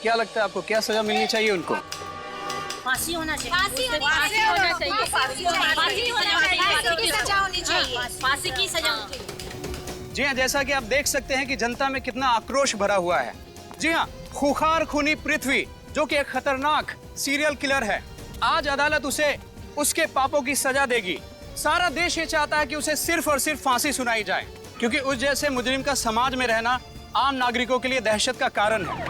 क्या लगता है आपको, क्या सजा मिलनी चाहिए उनको? फांसी होना चाहिए। फांसी होना चाहिए। फांसी की सजा होनी चाहिए। फांसी की सजा होनी चाहिए। जी हाँ, जैसा कि आप देख सकते हैं कि जनता में कितना आक्रोश भरा हुआ है। जी हाँ, खूंखार खूनी पृथ्वी जो कि एक खतरनाक सीरियल किलर है, आज अदालत उसे उसके पापों की सजा देगी। सारा देश ये चाहता है कि उसे सिर्फ और सिर्फ फांसी सुनाई जाए, क्योंकि उस जैसे मुजरिम का समाज में रहना आम नागरिकों के लिए दहशत का कारण है।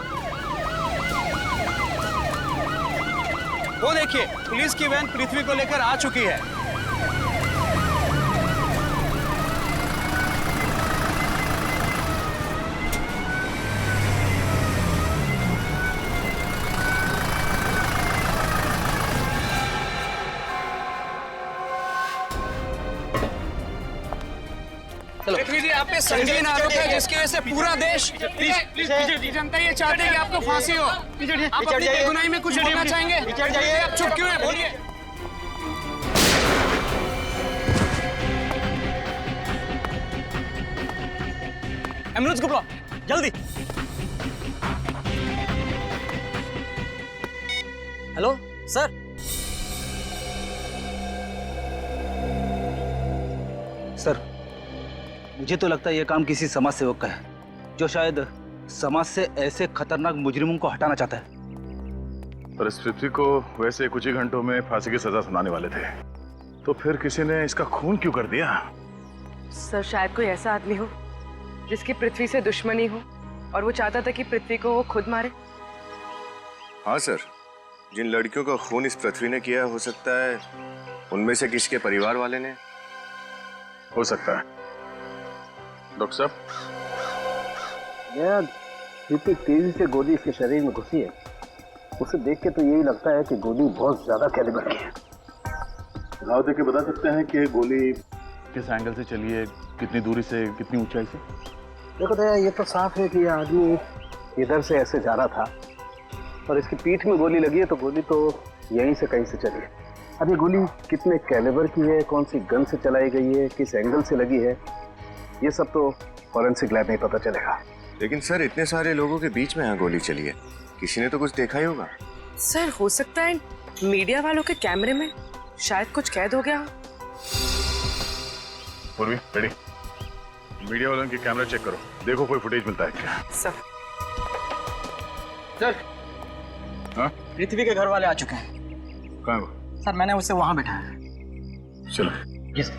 वो देखिए, पुलिस की वैन पृथ्वी को लेकर आ चुकी है। पृथ्वी जी, आप पे संगीन आरोप है जिसकी वजह से पूरा देश, जनता ये चाहते हैं कि आपको फांसी हो। आप अपनी बेगुनाही में कुछ बोलना चाहेंगे? आप चुप क्यों हैं? बोलिए। एम्बुलेंस को बुलाओ, जल्दी। Hello sir. सर, मुझे तो लगता है ये काम किसी समाज सेवक का है, जो शायद समाज से ऐसे खतरनाक मुजरिमों को हटाना चाहता है। पर इस पृथ्वी को वैसे कुछ ही घंटों में फांसी की सजा सुनाने वाले थे, तो फिर किसी ने इसका खून क्यों कर दिया? सर, शायद कोई ऐसा आदमी हो जिसकी पृथ्वी से दुश्मनी हो और वो चाहता था कि पृथ्वी को वो खुद मारे। हाँ सर, जिन लड़कियों का खून इस पृथ्वी ने किया, हो सकता है उनमें से किसी के परिवार वाले ने। हो सकता है। डॉक्टर साहब, जितनी तेजी से गोली इसके शरीर में घुसी है, उसे देख के तो यही लगता है कि गोली बहुत ज्यादा कैलिबर की है। घाव देख के बता सकते हैं कि गोली किस एंगल से चली है, कितनी दूरी से, कितनी ऊंचाई से? देखो दया, ये तो साफ है कि यह आदमी इधर से ऐसे जा रहा था और इसकी पीठ में गोली लगी है, तो गोली तो यहीं से कहीं से चली है। अब ये गोली कितने कैलिबर की है, कौन सी गन से चलाई गई है, किस एंगल से लगी है, ये सब तो फॉरेंसिक लैब में पता चलेगा। लेकिन सर, इतने सारे लोगों के बीच में यहाँ गोली चली है, किसी ने तो कुछ देखा ही होगा। सर, हो सकता है मीडिया वालों के कैमरे में शायद कुछ कैद हो गया हो। पूर्वी, रेडी? मीडिया वालों के कैमरा चेक करो, देखो कोई फुटेज मिलता है क्या। सर, हाँ? पृथ्वी के घर वाले आ चुके हैं। कहाँ है वो? सर, मैंने उसे वहां बैठाया है। चलो। यस।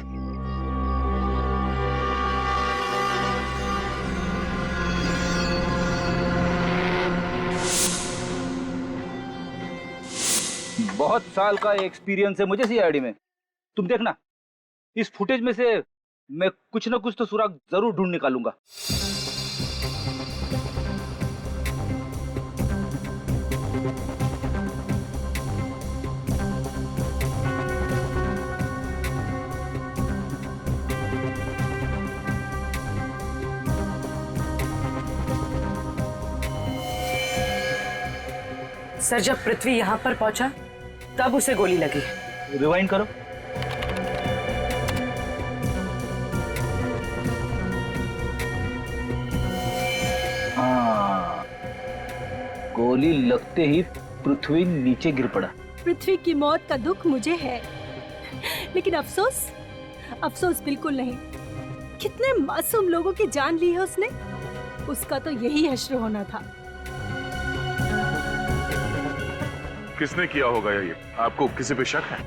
बहुत साल का एक्सपीरियंस है मुझे सीआईडी में। तुम देखना, इस फुटेज में से मैं कुछ ना कुछ तो सुराग जरूर ढूंढ निकालूंगा। सर, जब पृथ्वी यहाँ पर पहुंचा तब उसे गोली लगी। रिवाइंड करो। हाँ, गोली लगते ही पृथ्वी नीचे गिर पड़ा। पृथ्वी की मौत का दुख मुझे है, लेकिन अफसोस बिल्कुल नहीं। कितने मासूम लोगों की जान ली है उसने, उसका तो यही हश्र होना था। किसने किया होगा ये? आपको किसी पे शक है?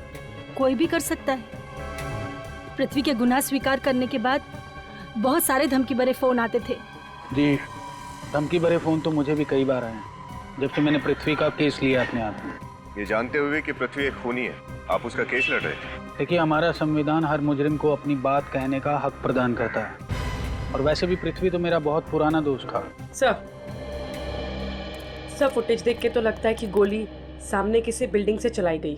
कोई भी कर सकता है। पृथ्वी के गुनाह स्वीकार करने के बाद बहुत सारे धमकी भरे फोन आते थे। जी, धमकी भरे फोन तो मुझे भी कई बार आए हैं, जब से मैंने पृथ्वी का केस लिया अपने हाथ में। ये जानते हुए कि पृथ्वी एक खूनी है, आप उसका केस लड़ रहे थे? देखिए, हमारा संविधान हर मुजरिम को अपनी बात कहने का हक प्रदान करता है, और वैसे भी पृथ्वी तो मेरा बहुत पुराना दोस्त था। सर, फुटेज देख के तो लगता है कि गोली सामने किसी बिल्डिंग से चलाई गई।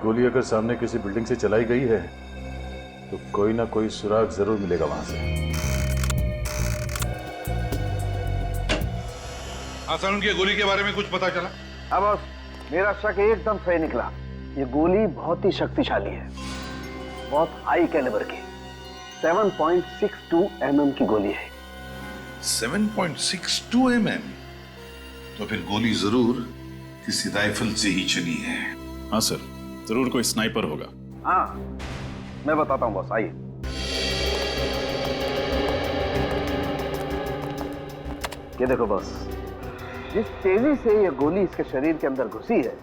गोली अगर सामने किसी बिल्डिंग से चलाई गई है तो कोई ना कोई सुराग जरूर मिलेगा वहां से। आसान की गोली के बारे में कुछ पता चला? अब मेरा शक एकदम सही निकला। ये गोली बहुत ही शक्तिशाली है, बहुत हाई कैलिबर की 7.62 mm की गोली है। 7.62 mm? तो फिर गोली जरूर किसी राइफल से ही चली है। हाँ सर, जरूर कोई स्नाइपर होगा। हाँ, मैं बताता हूँ बॉस, आइए। ये देखो बॉस, जिस तेजी से ये गोली इसके शरीर के अंदर घुसी है,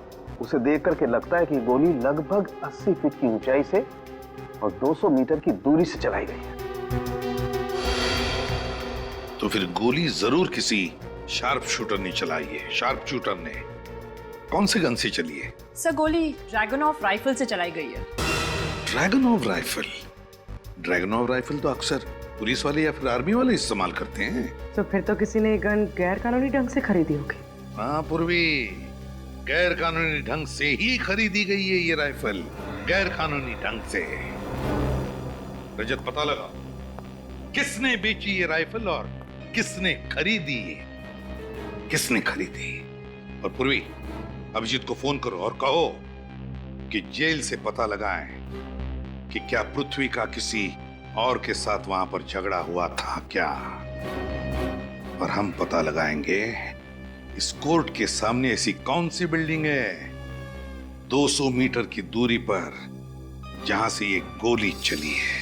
उसे देख करके लगता है कि गोली लगभग 80 फीट की ऊंचाई से और 200 मीटर की दूरी से चलाई गई है। तो फिर गोली जरूर किसी शार्प शूटर ने चलाई है। शार्प शूटर ने कौन से गन से चली है? सर, गोली ड्रैगनऑफ राइफल से चलाई गई है। ड्रैगनऑफ राइफल? ड्रैगनऑफ राइफल तो अक्सर पुलिस वाले या फिर आर्मी वाले इस्तेमाल करते हैं। तो फिर तो किसी ने गन गैर कानूनी ढंग से खरीदी होगी। हाँ पूर्वी, गैर कानूनी ढंग से ही खरीदी गई है ये राइफल, गैर कानूनी ढंग से। रजत, पता लगा किसने बेची ये राइफल और किसने खरीदी? किसने खरीदी? और पूर्वी, अभिजीत को फोन करो और कहो कि जेल से पता लगाएं कि क्या पृथ्वी का किसी और के साथ वहां पर झगड़ा हुआ था क्या। और हम पता लगाएंगे इस कोर्ट के सामने ऐसी कौन सी बिल्डिंग है 200 मीटर की दूरी पर जहां से ये गोली चली है।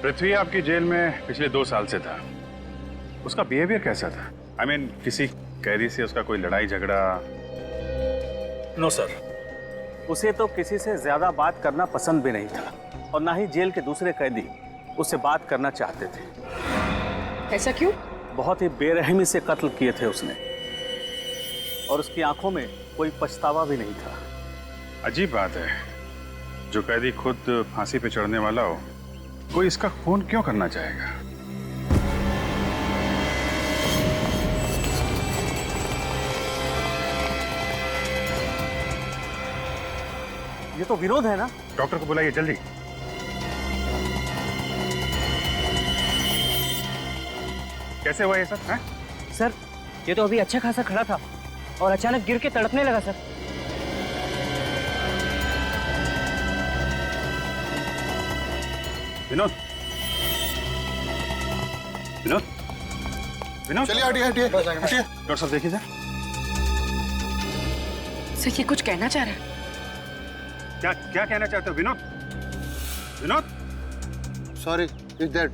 पृथ्वी आपकी जेल में पिछले 2 साल से था। उसका बिहेवियर कैसा था? I mean, किसी कैदी से उसका कोई लड़ाई झगड़ा? नो सर, उसे तो किसी से ज्यादा बात करना पसंद भी नहीं था और ना ही जेल के दूसरे कैदी उससे बात करना चाहते थे। ऐसा क्यों? बहुत ही बेरहमी से कत्ल किए थे उसने और उसकी आंखों में कोई पछतावा भी नहीं था। अजीब बात है, जो कैदी खुद फांसी पे चढ़ने वाला हो, कोई इसका खून क्यों करना चाहेगा? ये तो विरोध है ना? डॉक्टर को बुलाइए जल्दी। कैसे हुआ ये सब? हैं? सर, ये तो अभी अच्छा खासा खड़ा था और अचानक गिर के तड़पने लगा सर। विनोद, विनोद, विनोद, चलिए हटिए हटिए हटिए। डॉक्टर साहब देखिए सर। सर, ये कुछ कहना चाह रहा है। क्या क्या कहना चाहते हो Vinod? Vinod, sorry, is dead.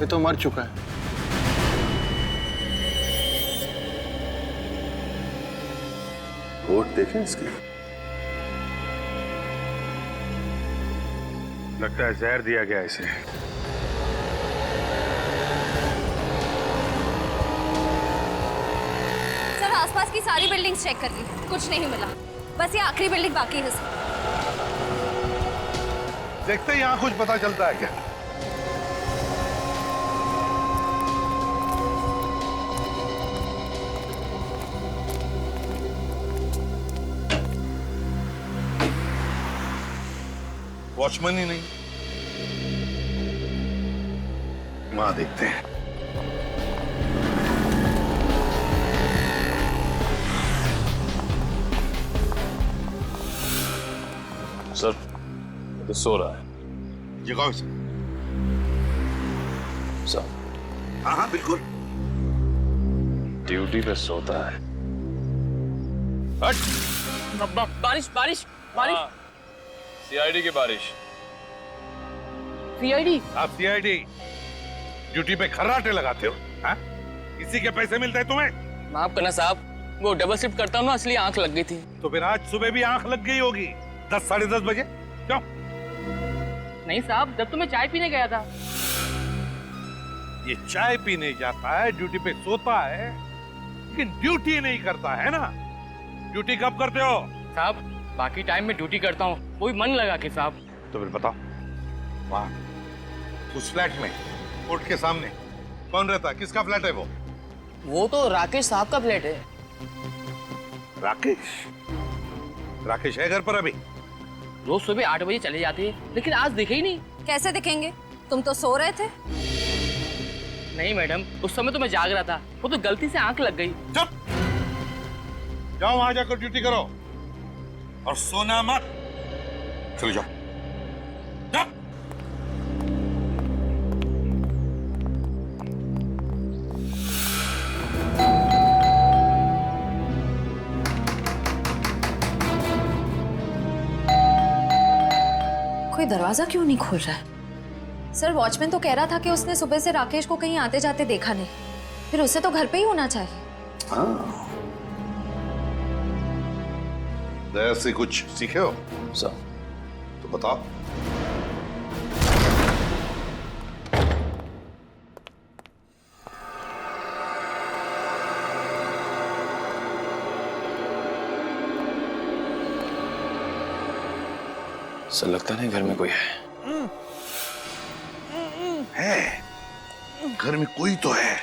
ये तो मर चुका है। वोट देखें इसकी। लगता है जहर दिया गया इसे। सर, आसपास की सारी बिल्डिंग्स चेक कर ली, कुछ नहीं मिला। बस ये आखिरी बिल्डिंग बाकी है सर। देखते यहाँ कुछ पता चलता है क्या? वॉचमैन ही नहीं, वहां देखते हैं। सर, तो सो रहा है। जगाओ इसे। सर, हाँ हाँ बिल्कुल। ड्यूटी पे सोता है। बारिश बारिश बारिश। सीआईडी की बारिश। सीआईडी? आप सीआईडी ड्यूटी पे खर्राटे लगाते हो? हाँ? इसी के पैसे मिलते हैं तुम्हें? माफ करना साहब, वो डबल शिफ्ट करता हूँ ना, इसलिए आंख लग गई थी। तो फिर आज सुबह भी आंख लग गई होगी 10 साढ़े 10 बजे। क्यों? नहीं साहब, जब तो मैं चाय पीने गया था। ये चाय पीने जाता है, ड्यूटी पे सोता है, लेकिन ड्यूटी नहीं करता है ना। ड्यूटी कब करते हो? साहब, बाकी टाइम में ड्यूटी करता हूँ, कोई मन लगा के साहब। तो फिर बताओ, वहाँ उस फ्लैट में कोर्ट के सामने कौन रहता है? किसका फ्लैट है वो? वो तो राकेश साहब का फ्लैट है। राकेश? राकेश है घर पर अभी? रोज सुबह 8 बजे चले जाते हैं, लेकिन आज दिखे ही नहीं। कैसे दिखेंगे? तुम तो सो रहे थे। नहीं मैडम, उस समय तो मैं जाग रहा था, वो तो गलती से आंख लग गई। चुप! जाओ वहां जाकर ड्यूटी करो और सोना मत। चलो जाओ। जाओ। कोई दरवाजा क्यों नहीं खोल रहा है? सर, वॉचमैन तो कह रहा था कि उसने सुबह से राकेश को कहीं आते जाते देखा नहीं। फिर उसे तो घर पे ही होना चाहिए। हाँ। दया से कुछ सीखे हो सर? तो बताओ। सर लगता नहीं घर में कोई है। घर में कोई तो है।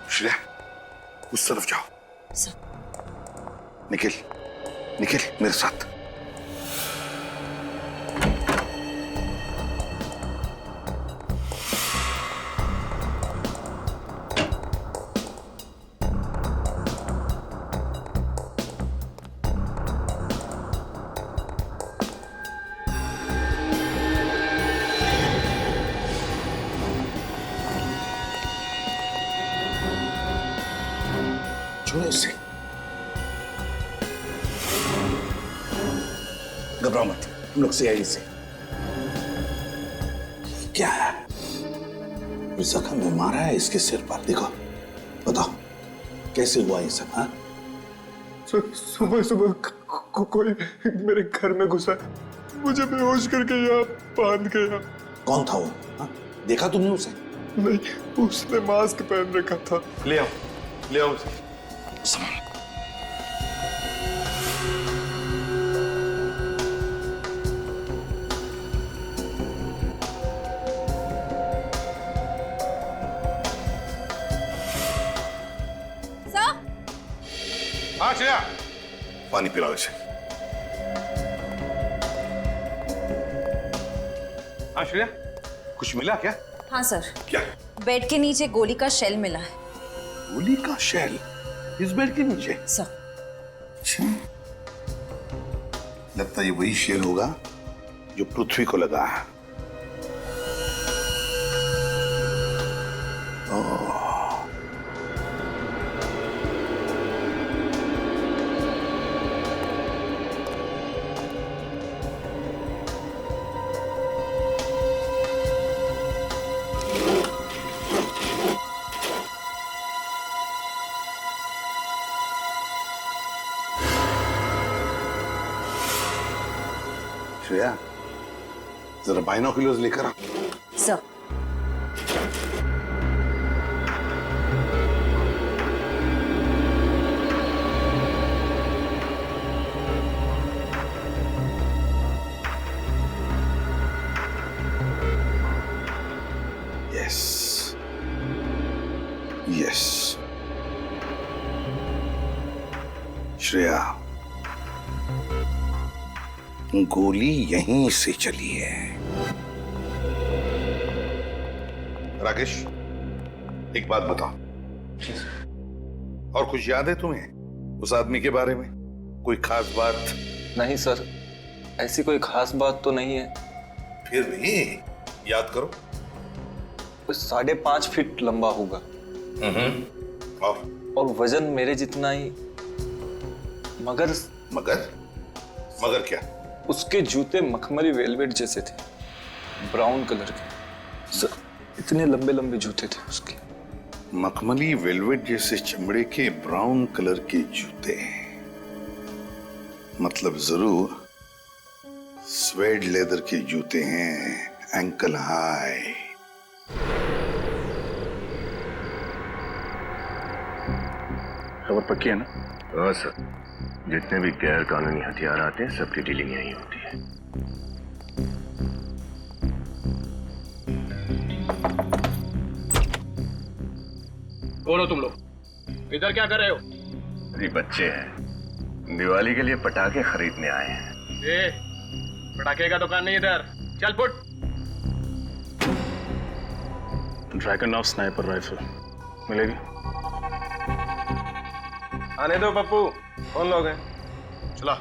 श्रेया, उस तरफ जाओ। निखिल, निखिल मेरे साथ। छोड़ो उसे, घबराओ मत, हम लोग सीआईडी से। क्या है? इस जख्म में मारा है इसके सिर पर, देखो। बताओ कैसे हुआ ये सब? हाँ, सुबह सुबह कोई मेरे घर में घुसा, मुझे बेहोश करके यहाँ बांध गया। कौन था वो? हाँ? देखा तुमने उसे? नहीं, उसने मास्क पहन रखा था। ले आओ, ले आओ उसे। संभाल। हाँ श्रेया, पानी पिलाओ इसे। हाँ श्रेया, कुछ मिला क्या? हाँ सर। क्या? बेड के नीचे गोली का शेल मिला है। गोली का शेल इस बेड के नीचे? सर। अच्छा, लगता है ये वही शेल होगा जो पृथ्वी को लगा है। श्रेया, जरा बाइनोकुलर्स लेकर आ। सर। Yes, yes. श्रेया, गोली यहीं से चली है। राकेश, एक बात बताओ, और कुछ याद है तुम्हें उस आदमी के बारे में? कोई खास बात? नहीं सर, ऐसी कोई खास बात तो नहीं है। फिर भी याद करो। 5.5 फीट लंबा होगा। और वजन मेरे जितना ही। मगर मगर क्या? उसके जूते मखमली वेलवेट जैसे थे, ब्राउन कलर के। सर, इतने लंबे लंबे जूते थे उसके। मखमली वेलवेट जैसे चमड़े के ब्राउन कलर के जूते, मतलब जरूर स्वेड लेदर के जूते हैं, एंकल हाई। खबर पक्की है ना? हाँ सर, जितने भी गैर कानूनी हथियार आते हैं सबकी डीलिंग यही होती है। कौन हो तुम लोग? इधर क्या कर रहे हो? अरे बच्चे हैं, दिवाली के लिए पटाखे खरीदने आए हैं। पटाखे का दुकान नहीं इधर, चल फुट। ड्रैगनॉफ स्नाइपर राइफल मिलेगी? आने दो पप्पू, कौन लोग हैं? चला।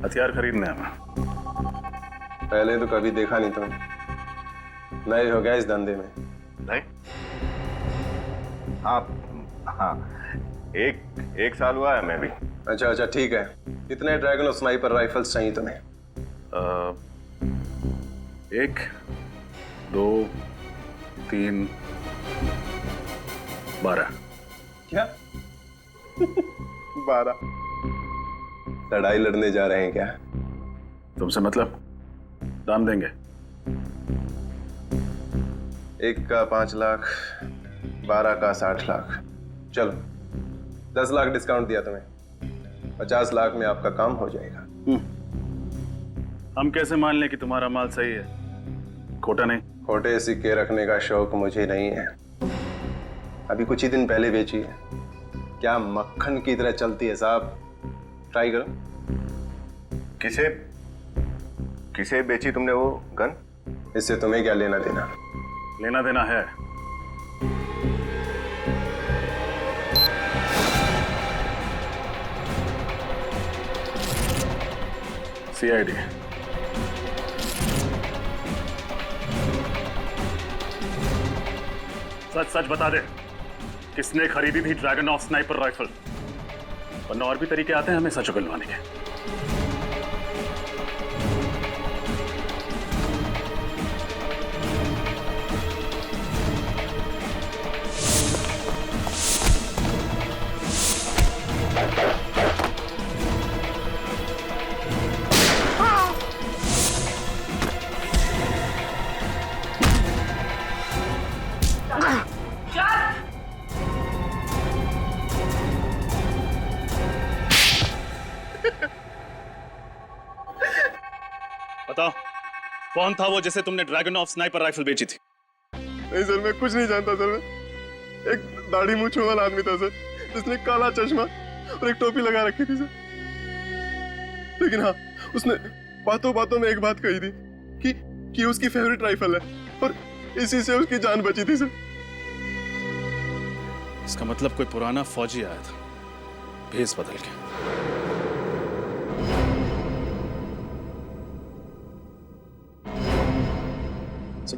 हथियार खरीदने हमें। पहले तो कभी देखा नहीं तुमने, नए हो गया इस धंधे में। नहीं? हाँ, एक साल हुआ है मैं भी। अच्छा ठीक है। कितने ड्रैगन और स्नाइपर राइफल्स चाहिए तुम्हें? 1, 2, 3, 12। क्या? 12? लड़ाई लड़ने जा रहे हैं क्या? तुमसे मतलब? दाम देंगे। एक का 5 लाख, 12 का 60 लाख। चलो 10 लाख डिस्काउंट दिया तुम्हें, 50 लाख में आपका काम हो जाएगा। हम कैसे मान लें कि तुम्हारा माल सही है? खोटा नहीं? खोटे सिक्के रखने का शौक मुझे नहीं है। अभी कुछ ही दिन पहले बेची है, क्या मक्खन की तरह चलती है साहब। ट्राई करो। किसे बेची तुमने वो गन? इससे तुम्हें क्या लेना देना? लेना देना है। CID। सच बता दे, किसने खरीदी थी ड्रैगनॉफ स्नाइपर राइफल? वरना और भी तरीके आते हैं हमें सच उगलवाने के। बताओ, कौन था वो जिसे तुमने ड्रैगनॉफ स्नाइपर राइफल बेची थी? नहीं सर, मैं कुछ नहीं जानता सर। मैं एक दाढ़ी मूंछ वाला आदमी था सर, जिसने काला चश्मा और एक टोपी लगा रखी थी सर। लेकिन हाँ, उसने बातों बातों में एक बात कही थी कि उसकी फेवरेट राइफल है और इसी से उसकी जान बची थी सर। इसका मतलब कोई पुराना फौजी आया था, भेस बदल के।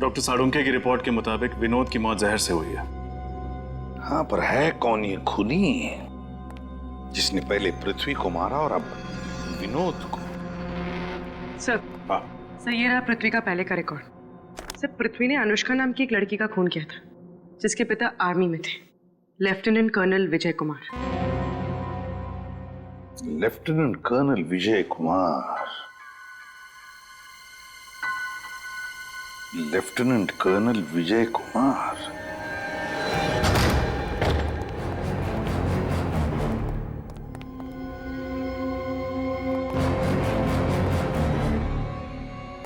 डॉक्टर साळुंखे की रिपोर्ट के मुताबिक विनोद की मौत जहर से हुई है। हाँ, पर है कौन ये खूनी जिसने पहले पृथ्वी को मारा और अब विनोद को? सर, सर ये रहा पृथ्वी का पहले का रिकॉर्ड। सर, पृथ्वी ने अनुष्का नाम की एक लड़की का खून किया था, जिसके पिता आर्मी में थे, lieutenant colonel Vijay Kumar. Lieutenant colonel Vijay Kumar. Lieutenant colonel Vijay Kumar.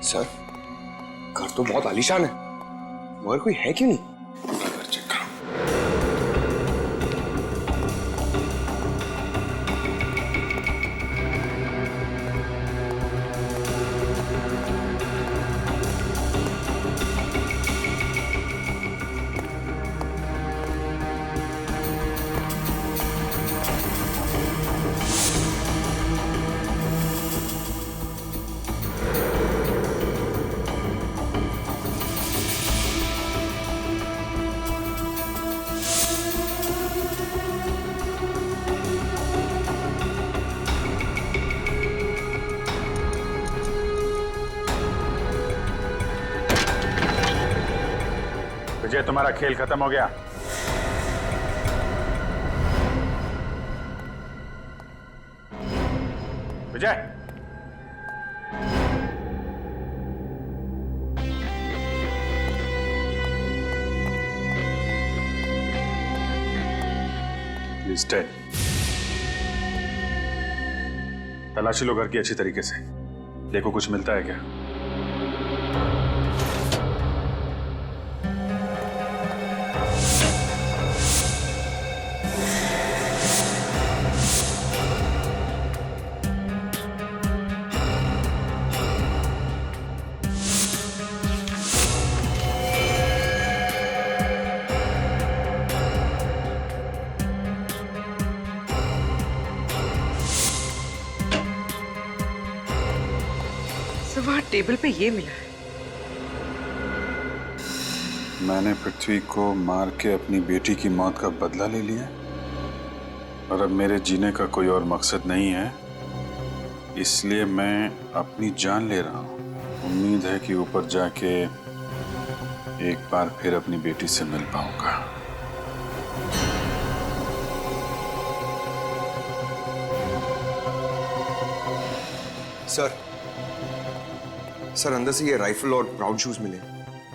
Sir, घर तो बहुत आलीशान है, मगर कोई है क्यों नहीं? विजय, तुम्हारा खेल खत्म हो गया। विजय, He's dead। तलाशी लो घर की अच्छी तरीके से, देखो कुछ मिलता है क्या। सर वहाँ टेबल पे ये मिला है। मैंने पृथ्वी को मार के अपनी बेटी की मौत का बदला ले लिया और अब मेरे जीने का कोई और मकसद नहीं है, इसलिए मैं अपनी जान ले रहा हूँ। उम्मीद है कि ऊपर जाके एक बार फिर अपनी बेटी से मिल पाऊंगा। सर अंदर से ये राइफल और ब्राउन शूज मिले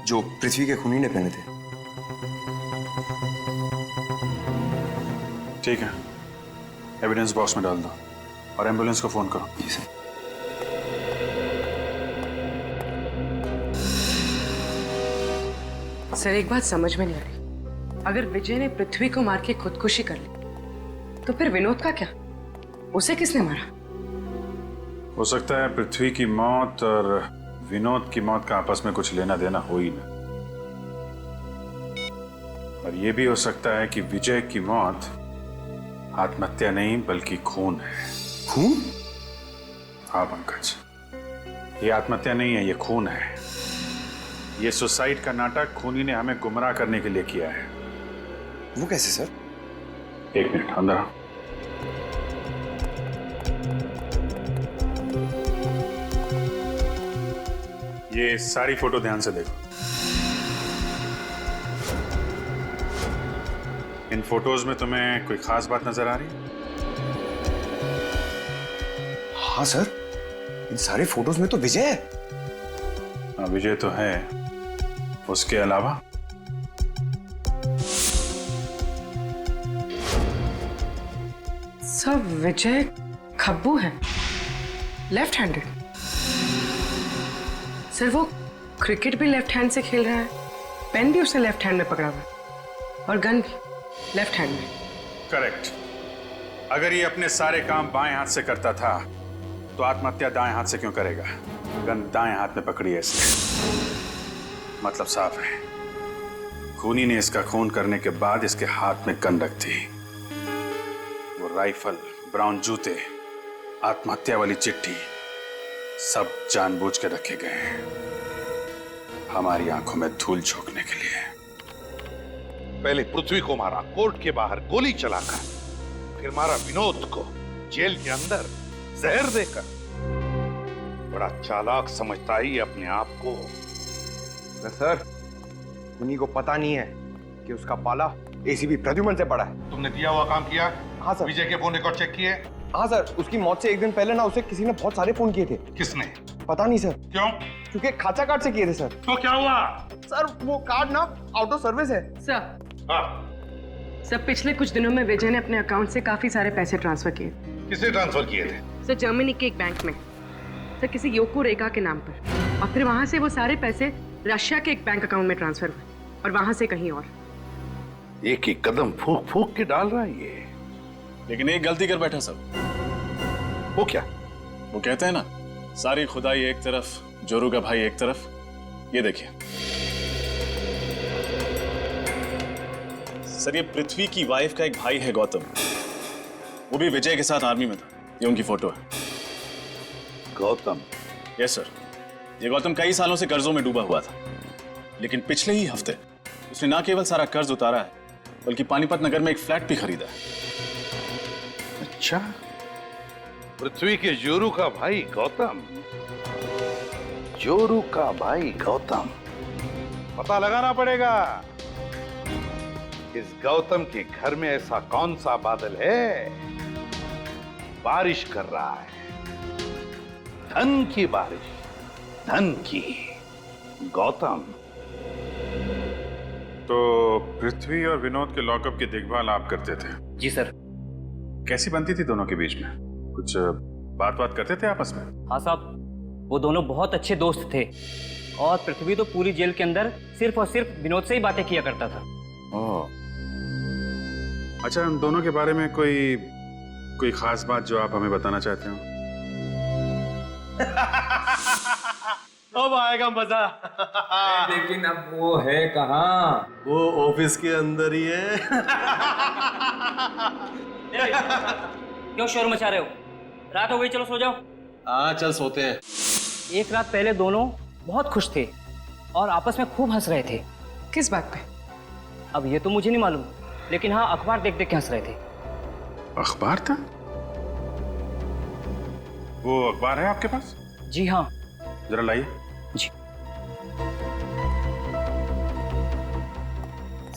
जो पृथ्वी के खूनी ने पहने थे। ठीक है, एविडेंस बॉक्स में डाल दो और एम्बुलेंस को फोन करो। जी सर। सर एक बात समझ में नहीं आ रही, अगर विजय ने पृथ्वी को मार के खुदकुशी कर ली तो फिर विनोद का क्या? उसे किसने मारा? हो सकता है पृथ्वी की मौत और विनोद की मौत का आपस में कुछ लेना देना हो ही ना, और यह भी हो सकता है कि विजय की मौत आत्महत्या नहीं बल्कि खून है। खून? हाँ पंकज, ये आत्महत्या नहीं है, ये खून है। ये सुसाइड का नाटक खूनी ने हमें गुमराह करने के लिए किया है। वो कैसे सर? एक मिनट, अंदर आओ। ये सारी फोटो ध्यान से देखो। इन फोटोज में तुम्हें कोई खास बात नजर आ रही है? हाँ सर, इन सारे फोटोज में तो विजय है। हाँ विजय तो है, उसके अलावा सब विजय खब्बू है, लेफ्ट हैंडेड। सर वो क्रिकेट भी लेफ्ट हैंड से खेल रहा है, पेन भी उसने लेफ्ट हैंड में पकड़ा हुआ है और गन भी लेफ्ट हैंड में। करेक्ट। अगर ये अपने सारे काम बाएं हाथ से करता था तो आत्महत्या दाएं हाथ से क्यों करेगा? गन दाएं हाथ में पकड़ी है इसने, मतलब साफ है, खूनी ने इसका खून करने के बाद इसके हाथ में गन रख दी। वो राइफल, ब्राउन जूते, आत्महत्या वाली चिट्ठी सब जानबूझ के रखे गए हैं हमारी आंखों में धूल झोंकने के लिए। पहले पृथ्वी को मारा कोर्ट के बाहर गोली चलाकर, फिर मारा विनोद को जेल के अंदर जहर देकर। बड़ा चालाक समझता ही अपने आप को। सर उन्हीं को पता नहीं है कि उसका पाला एसीपी प्रद्युमन से पड़ा है। तुमने दिया हुआ काम किया? हाँ सर। विजय के फोन रिकॉर्ड चेक किए? हाँ सर, उसकी मौत से एक दिन पहले ना उसे किसी ने बहुत सारे फोन किए थे। किसने? पता नहीं सर। क्यों? क्योंकि खाचा कार्ड से किए थे सर। तो क्या हुआ? सर वो कार्ड ना आउट ऑफ सर्विस है। सर पिछले कुछ दिनों में विजय ने अपने अकाउंट से काफी सारे पैसे ट्रांसफर किए। किसे ट्रांसफर किए थे? सर जर्मनी के एक बैंक में, सर किसी योको रेखा के नाम पर, और फिर वहां से वो सारे पैसे रशिया के एक बैंक अकाउंट में ट्रांसफर हुए और वहां से कहीं और। एक एक कदम फूक फूक के डाल रहा है ये। लेकिन एक गलती कर बैठा सब। वो क्या? वो कहते हैं ना, सारी खुदाई एक तरफ, जोरू का भाई एक तरफ। ये देखिए सर, ये पृथ्वी की वाइफ का एक भाई है गौतम, वो भी विजय के साथ आर्मी में था। ये उनकी फोटो है। गौतम? Yes sir. ये गौतम कई सालों से कर्जों में डूबा हुआ था, लेकिन पिछले ही हफ्ते उसने ना केवल सारा कर्ज उतारा है बल्कि पानीपत नगर में एक फ्लैट भी खरीदा है। अच्छा, पृथ्वी के जोरू का भाई गौतम। जोरू का भाई गौतम, पता लगाना पड़ेगा इस गौतम के घर में ऐसा कौन सा बादल है बारिश कर रहा है, धन की बारिश, धन की। गौतम तो पृथ्वी और विनोद के लॉकअप की देखभाल आप करते थे? जी सर। कैसी बनती थी दोनों के बीच में? कुछ बात करते थे आपस में? हाँ साहब, वो दोनों बहुत अच्छे दोस्त थे और पृथ्वी तो पूरी जेल के अंदर सिर्फ और सिर्फ विनोद से ही बातें किया करता था। ओह, अच्छा, उन दोनों के बारे में कोई खास बात जो आप हमें बताना चाहते हो? अब आएगा मजा। लेकिन अब वो है कहाँ? वो ऑफिस के अंदर ही है। क्यों शोर मचा रहे हो? रात हो गई, चलो सो जाओ। हाँ चल सोते हैं। एक रात पहले दोनों बहुत खुश थे और आपस में खूब हंस रहे थे। किस बात पे? अब ये तो मुझे नहीं मालूम, लेकिन हाँ अखबार देख देख के हंस रहे थे। अखबार था? वो अखबार है आपके पास? जी हाँ। जरा लाइए। जी।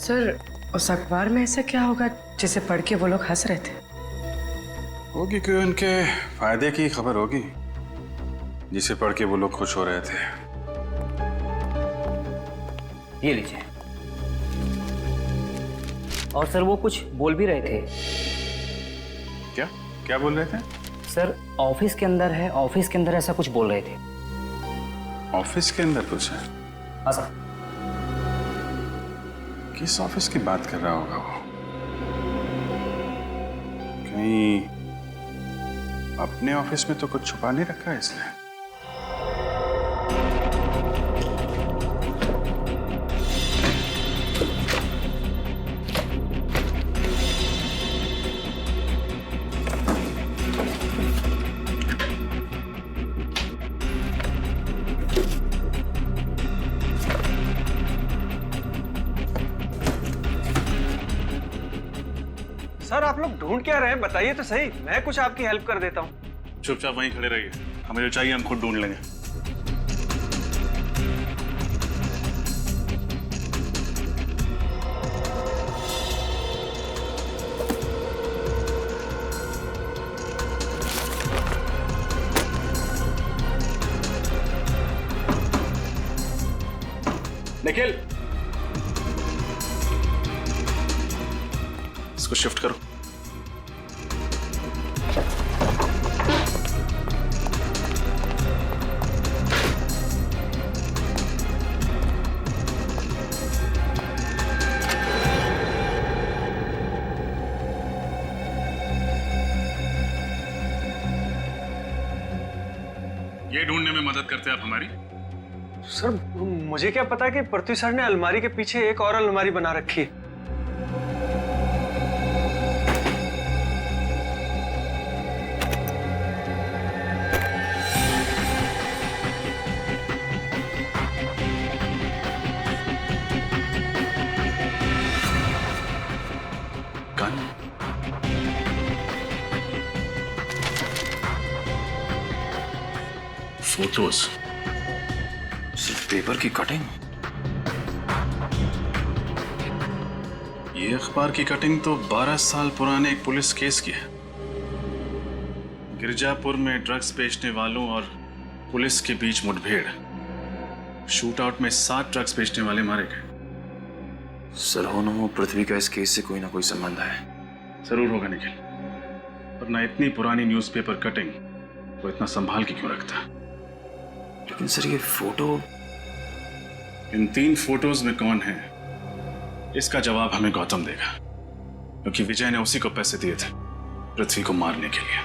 सर, उस अखबार में ऐसा क्या होगा जिसे पढ़ के वो लोग हंस रहे थे? होगी कि उनके फायदे की खबर होगी, जिसे पढ़ के वो लोग खुश हो रहे थे। ये लीजिए। और सर वो कुछ बोल भी रहे थे। क्या क्या बोल रहे थे? सर ऑफिस के अंदर है, ऑफिस के अंदर ऐसा कुछ बोल रहे थे। ऑफिस के अंदर कुछ है? हाँ सर। किस ऑफिस की बात कर रहा होगा वो? कहीं अपने ऑफिस में तो कुछ छुपा नहीं रखा है इसने। सर आप लोग ढूंढ क्या रहे हैं, बताइए तो सही, मैं कुछ आपकी हेल्प कर देता हूँ। चुपचाप वहीं खड़े रहिए, हमें जो चाहिए हम खुद ढूंढ लेंगे। निखिल, इसको शिफ्ट करो। ये ढूंढने में मदद करते आप हमारी? सर मुझे क्या पता कि पृथ्वी सर ने अलमारी के पीछे एक और अलमारी बना रखी है। फोटोज, सिर्फ पेपर की कटिंग। ये अखबार की कटिंग तो 12 साल पुराने एक पुलिस केस की है। गिरजापुर में ड्रग्स बेचने वालों और पुलिस के बीच मुठभेड़, शूट आउट में 7 ड्रग्स बेचने वाले मारे गए। सर हो न हो पृथ्वी का इस केस से कोई ना कोई संबंध है। जरूर होगा निखिल, वरना इतनी पुरानी न्यूज़पेपर कटिंग वो इतना संभाल के क्यों रखता? लेकिन सर ये फोटो, इन 3 फोटोज में कौन है इसका जवाब हमें गौतम देगा, क्योंकि विजय ने उसी को पैसे दिए थे पृथ्वी को मारने के लिए।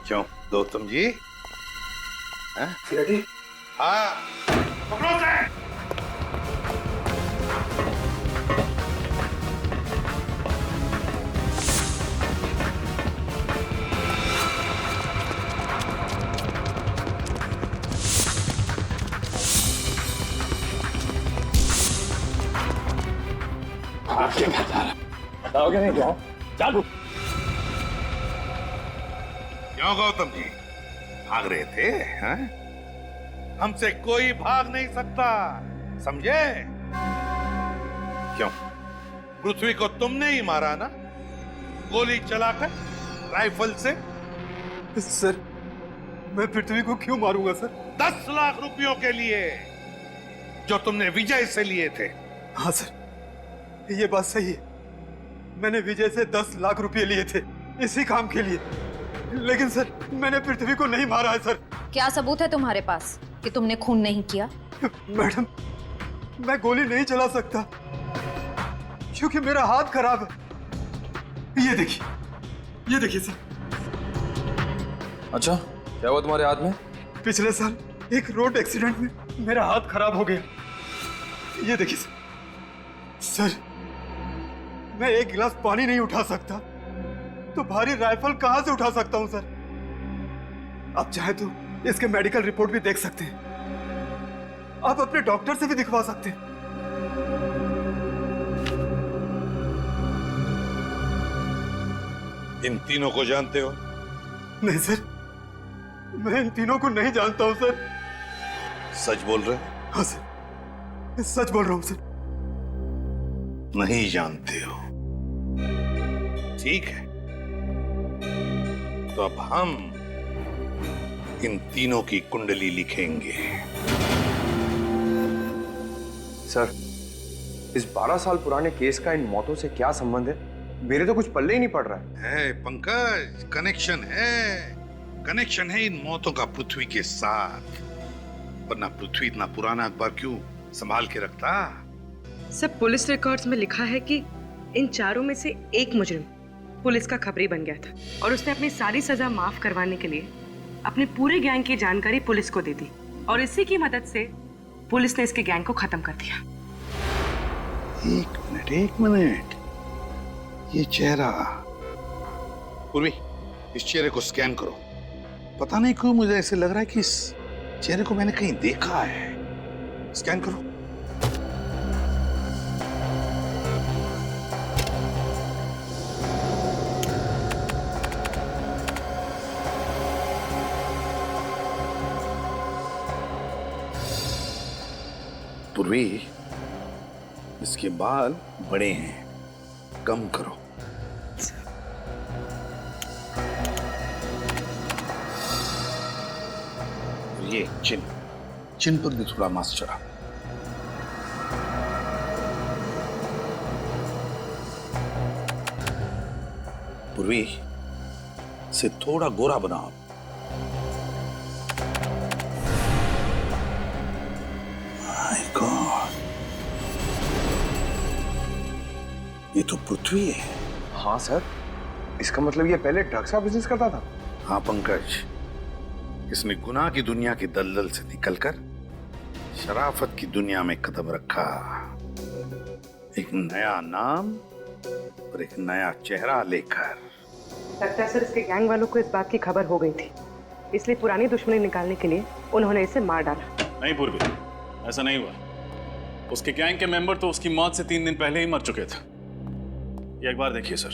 क्यों गौतम जी? हाँ पकड़ो से। बताओगे नहीं क्या? चालू। क्यों गौतम जी भाग रहे थे? हाँ? हमसे कोई भाग नहीं सकता, समझे? क्यों पृथ्वी को तुमने ही मारा ना, गोली चलाकर राइफल से? सर मैं पृथ्वी को क्यों मारूंगा सर? 10 लाख रुपयों के लिए जो तुमने विजय से लिए थे। हाँ सर ये बात सही है, मैंने विजय से 10 लाख रुपए लिए थे इसी काम के लिए, लेकिन सर मैंने पृथ्वी को नहीं मारा है। सर क्या सबूत है तुम्हारे पास कि तुमने खून नहीं किया? मैडम मैं गोली नहीं चला सकता क्योंकि मेरा हाथ खराब है। ये देखिए सर। अच्छा क्या हुआ तुम्हारे हाथ में? पिछले साल एक रोड एक्सीडेंट में मेरा हाथ खराब हो गया। ये देखिए सर, मैं एक गिलास पानी नहीं उठा सकता तो भारी राइफल कहां से उठा सकता हूं सर? आप चाहे तो इसके मेडिकल रिपोर्ट भी देख सकते हैं, आप अपने डॉक्टर से भी दिखवा सकते हैं। इन तीनों को जानते हो? नहीं सर, मैं इन तीनों को नहीं जानता हूं सर। सच बोल रहे हो? हाँ सर, मैं सच बोल रहा हूं सर। नहीं जानते हो? ठीक है, तो अब हम इन तीनों की कुंडली लिखेंगे। सर, इस 12 साल पुराने केस का इन मौतों से क्या संबंध है? मेरे तो कुछ पल्ले ही नहीं पड़ रहा है पंकज, कनेक्शन है इन मौतों का पृथ्वी के साथ। वरना पृथ्वी इतना पुराना अखबार क्यों संभाल के रखता? सब पुलिस रिकॉर्ड्स में लिखा है कि इन चारों में से एक मुजरिम पुलिस का खबरी बन गया था और उसने अपनी सारी सजा माफ करवाने के लिए अपने पूरे गैंग की जानकारी पुलिस को दे दी और इसी की मदद से पुलिस ने इसके गैंग को खत्म कर दिया। एक मिनट, ये चेहरा, पूर्वी, इस चेहरे को स्कैन करो। पता नहीं क्यों मुझे ऐसे लग रहा है कि इस चेहरे को मैंने कहीं देखा है। स्कैन करो। पूर्वी, इसके बाल बड़े हैं, कम करो। ये चिन पर भी थोड़ा मांस चढ़ा। पूर्वी, से थोड़ा गोरा बनाओ। माय गॉड, ये तो पृथ्वी है। हाँ सर, इसका मतलब ये पहले ड्रग्स का बिजनेस करता था? हाँ पंकज, इसने गुनाह की दुनिया की दलदल से निकलकर शराफत की दुनिया में कदम रखा। एक नया नाम और एक नया चेहरा लेकर। लगता है सर इसके गैंग वालों को इस बात की खबर हो गई थी, इसलिए पुरानी दुश्मनी निकालने के लिए उन्होंने इसे मार डाला। नहीं पूर्वी, ऐसा नहीं हुआ। उसके गैंग के मेंबर तो उसकी मौत से 3 दिन पहले ही मर चुके थे। ये एक बार देखिए सर,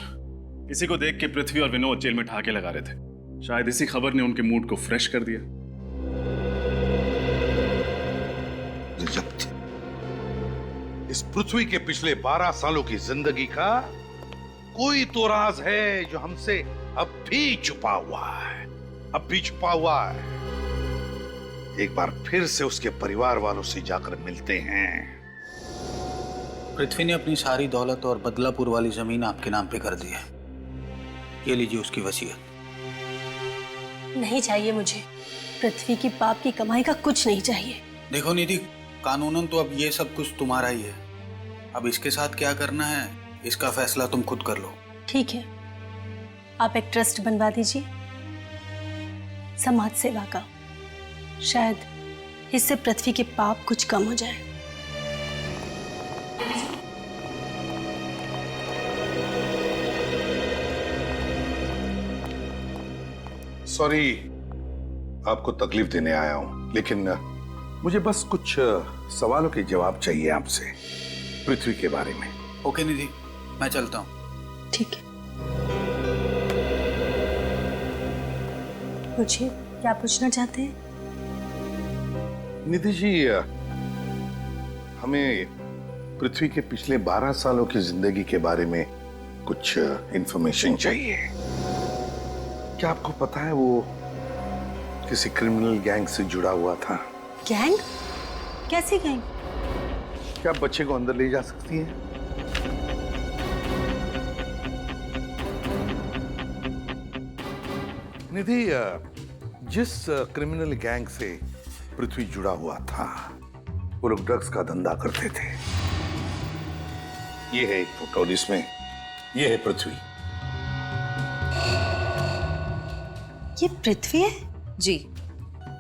किसी को देख के पृथ्वी और विनोद जेल में ठहाके लगा रहे थे। शायद इसी खबर ने उनके मूड को फ्रेश कर दिया। इस पृथ्वी के पिछले 12 सालों की जिंदगी का कोई तो राज है जो हमसे अब भी छुपा हुआ है, अब भी छुपा हुआ है। एक बार फिर से उसके परिवार वालों से जाकर मिलते हैं। पृथ्वी ने अपनी सारी दौलत और बदलापुर वाली जमीन आपके नाम पे कर दी है। ये लीजिए उसकी वसीयत। नहीं चाहिए मुझे, पृथ्वी की पाप की कमाई का कुछ नहीं चाहिए। देखो निधि, कानूनन तो अब ये सब कुछ तुम्हारा ही है। अब इसके साथ क्या करना है, इसका फैसला तुम खुद कर लो। ठीक है, आप एक ट्रस्ट बनवा दीजिए समाज सेवा का, शायद इससे पृथ्वी के पाप कुछ कम हो जाए। सॉरी आपको तकलीफ देने आया हूं, लेकिन मुझे बस कुछ सवालों के जवाब चाहिए आपसे पृथ्वी के बारे में। ओके निधि, मैं चलता हूं। ठीक है। पूछिए, क्या पूछना चाहते हैं? निधि जी, हमें पृथ्वी के पिछले 12 सालों की जिंदगी के बारे में कुछ इंफॉर्मेशन चाहिए। क्या आपको पता है वो किसी क्रिमिनल गैंग से जुड़ा हुआ था? गैंग? कैसी गैंग? क्या आप बच्चे को अंदर ले जा सकती हैं? निधि, जिस क्रिमिनल गैंग से पृथ्वी जुड़ा हुआ था, वो लोग ड्रग्स का धंधा करते थे। ये है एक फोटो जिसमें ये है पृथ्वी। ये पृथ्वी है? जी,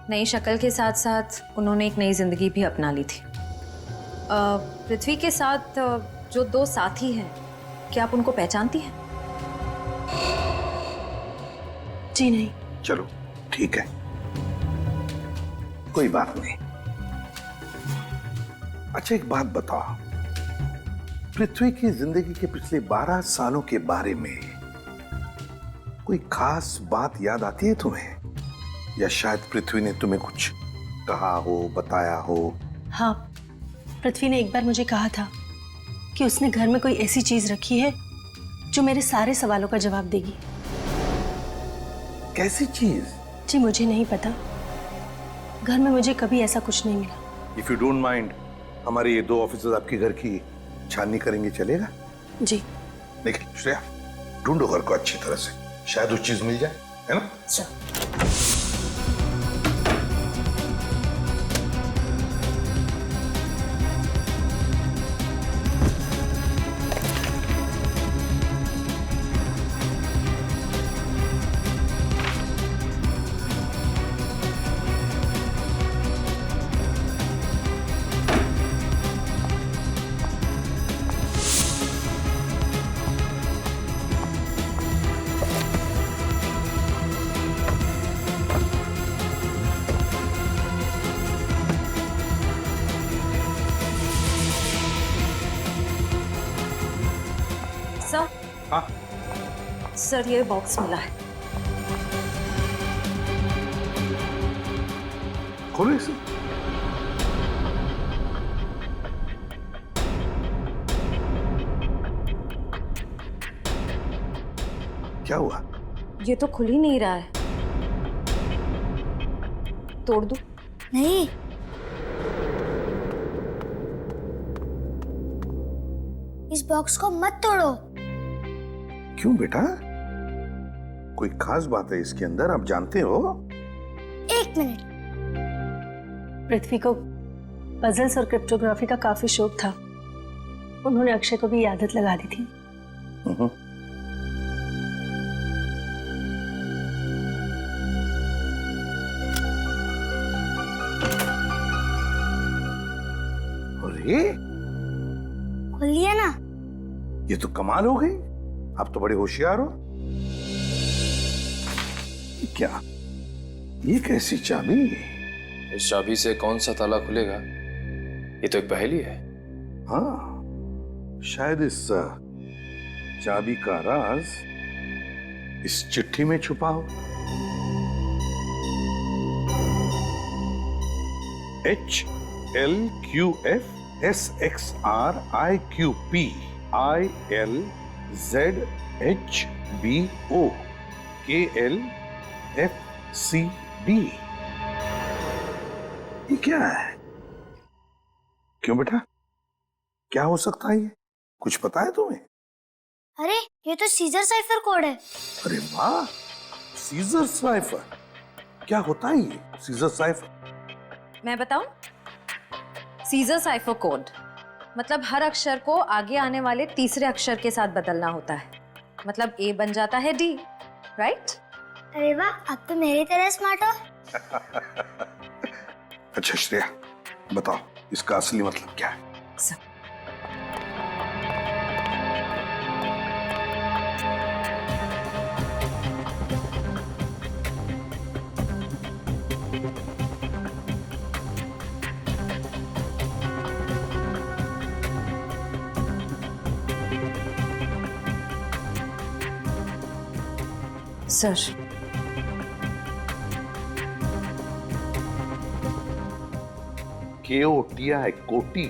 नई शक्ल के साथ साथ उन्होंने एक नई जिंदगी भी अपना ली थी। पृथ्वी के साथ जो 2 साथी हैं, क्या आप उनको पहचानती हैं? जी नहीं। चलो ठीक है, कोई बात नहीं। अच्छा एक बात बताओ, पृथ्वी की जिंदगी के पिछले 12 सालों के बारे में कोई खास बात याद आती है तुम्हें, या शायद पृथ्वी ने तुम्हें कुछ कहा हो, बताया हो? हाँ, पृथ्वी ने एक बार मुझे कहा था कि उसने घर में कोई ऐसी चीज रखी है जो मेरे सारे सवालों का जवाब देगी। कैसी चीज? जी मुझे नहीं पता, घर में मुझे कभी ऐसा कुछ नहीं मिला। इफ यू डोंट माइंड, हमारे ये 2 ऑफिसर्स आपके घर की छाननी करेंगे, चलेगा? जी। देखिए श्रेया, ढूंढो घर को अच्छी तरह से, शायद वो चीज मिल जाए, है ना? सर। हाँ सर, ये बॉक्स मिला है। खोलो इसे। क्या हुआ? ये तो खुल ही नहीं रहा है। तोड़ दूं? नहीं, इस बॉक्स को मत तोड़ो। क्यों बेटा? कोई खास बात है इसके अंदर, आप जानते हो? 1 मिनट। पृथ्वी को पजल्स और क्रिप्टोग्राफी का काफी शौक था। उन्होंने अक्षय को भी ये आदत लगा दी थी। अरे खोलिए ना। ये तो कमाल हो गई, आप तो बड़े होशियार हो। क्या ये कैसी चाबी? इस चाबी से कौन सा ताला खुलेगा? ये तो एक पहेली है। हाँ, शायद इस चाबी का राज इस चिट्ठी में छुपा हो। HLQFSXRIQPILZHBOKLFCD। ये क्या है? क्यों बेटा, क्या हो सकता है ये? कुछ पता है तुम्हें? अरे ये तो सीजर साइफर कोड है। अरे वाह, सीजर साइफर। क्या होता है ये सीजर साइफर? मैं बताऊं? सीजर साइफर कोड मतलब हर अक्षर को आगे आने वाले तीसरे अक्षर के साथ बदलना होता है। मतलब ए बन जाता है डी, राइट? अरे वाह, अब तो मेरी तरह स्मार्ट हो। अच्छा श्रेया, बताओ इसका असली मतलब क्या है? सर, KOTI कोटी,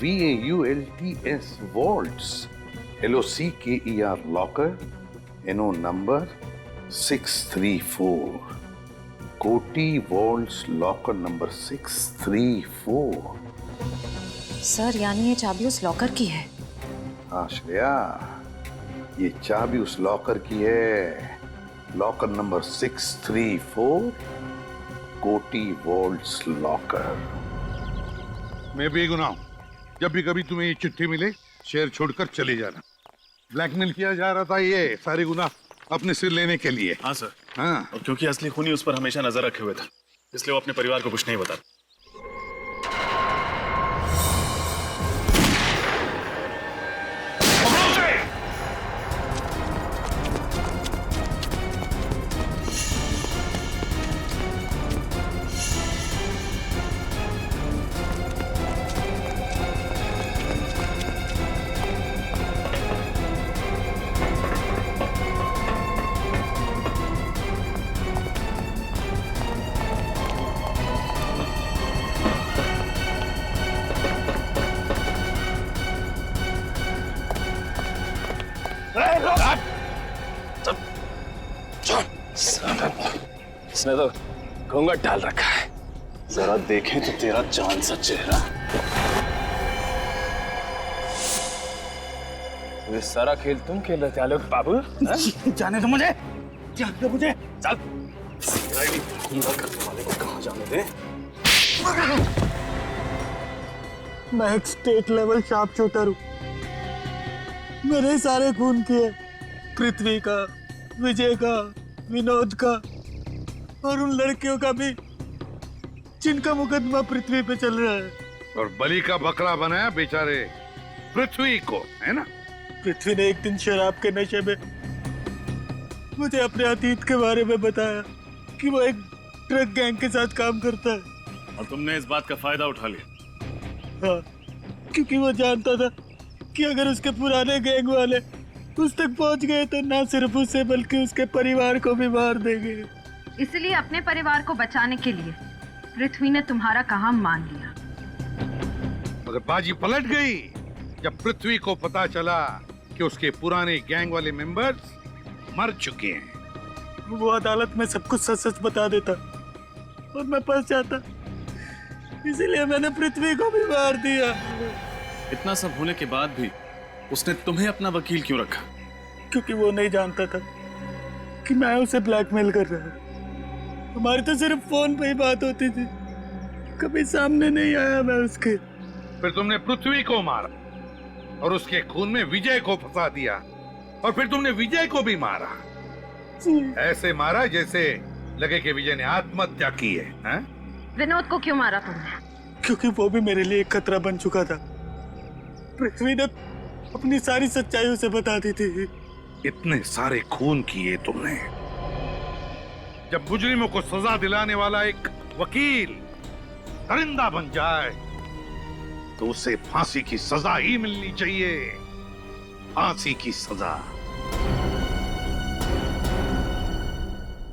VAULTS vaults, LOCKER locker, NO number 634, कोटी वॉल्ट्स लॉकर नंबर 634। सर यानी ये चाबी उस लॉकर की है? हाँ श्रेया, ये चाबी उस लॉकर की है, लॉकर नंबर 634, कोटी वॉल्ट्स लॉकर। मैं बेगुनाह हूं। जब भी कभी तुम्हें ये चिट्ठी मिले, शहर छोड़कर चले जाना। ब्लैकमेल किया जा रहा था, ये सारे गुनाह अपने सिर लेने के लिए। हाँ सर। हाँ, और क्योंकि असली खूनी उस पर हमेशा नजर रखे हुए था, इसलिए वो अपने परिवार को कुछ नहीं बता। इसने तो घूंघट डाल रखा है, जरा देखें तो तेरा जान सा चेहरा। ये सारा खेल तुम खेल रहे थे आलोक बाबू? जाने दो मुझे, जाने दो मुझे। चल करने वाले को कहाँ जाने दे? मैं एक स्टेट लेवल शार्प शूटर हूँ। मेरे सारे खून किए, पृथ्वी का, विजय का, विनोद का और उन लड़कियों का भी जिनका मुकदमा पृथ्वी पे चल रहा है। और बलि का बकरा बनाया बेचारे पृथ्वी को, है ना? पृथ्वी ने एक दिन शराब के नशे में मुझे अपने अतीत के बारे में बताया कि वो एक ड्रग गैंग के साथ काम करता है। और तुमने इस बात का फायदा उठा लिया? हाँ, क्योंकि वो जानता था कि अगर उसके पुराने गैंग वाले उस तक पहुंच गए तो ना सिर्फ उसे बल्कि उसके परिवार को भी मार देंगे। इसलिए अपने परिवार को बचाने के लिए पृथ्वी ने तुम्हारा कहा मान लिया। मगर बाजी पलट गई जब पृथ्वी को पता चला कि उसके पुराने गैंग वाले मेंबर्स मर चुके हैं। वो अदालत में सब कुछ सच सच बता देता और मैं फंस जाता, इसीलिए मैंने पृथ्वी को भी मार दिया। इतना सब होने के बाद भी उसने तुम्हें अपना वकील क्यों रखा? क्योंकि वो नहीं जानता था कि मैं उसे ब्लैकमेल कर रहा हूँ। हमारी तो सिर्फ फोन पे ही बात होती थी, कभी सामने नहीं आया मैं उसके। फिर तुमने पृथ्वी को मारा और उसके खून में विजय को फंसा दिया, और फिर तुमने विजय को भी मारा। ऐसे मारा जैसे लगे कि विजय ने आत्महत्या की है, हैं? विनोद को क्यों मारा तुमने? क्योंकि वो भी मेरे लिए एक खतरा बन चुका था। पृथ्वी ने अपनी सारी सच्चाई उसे बता दी थी। इतने सारे खून किए तुमने। जब मुजरिमों को सजा दिलाने वाला एक वकील दरिंदा बन जाए तो उसे फांसी की सजा ही मिलनी चाहिए। फांसी की सजा।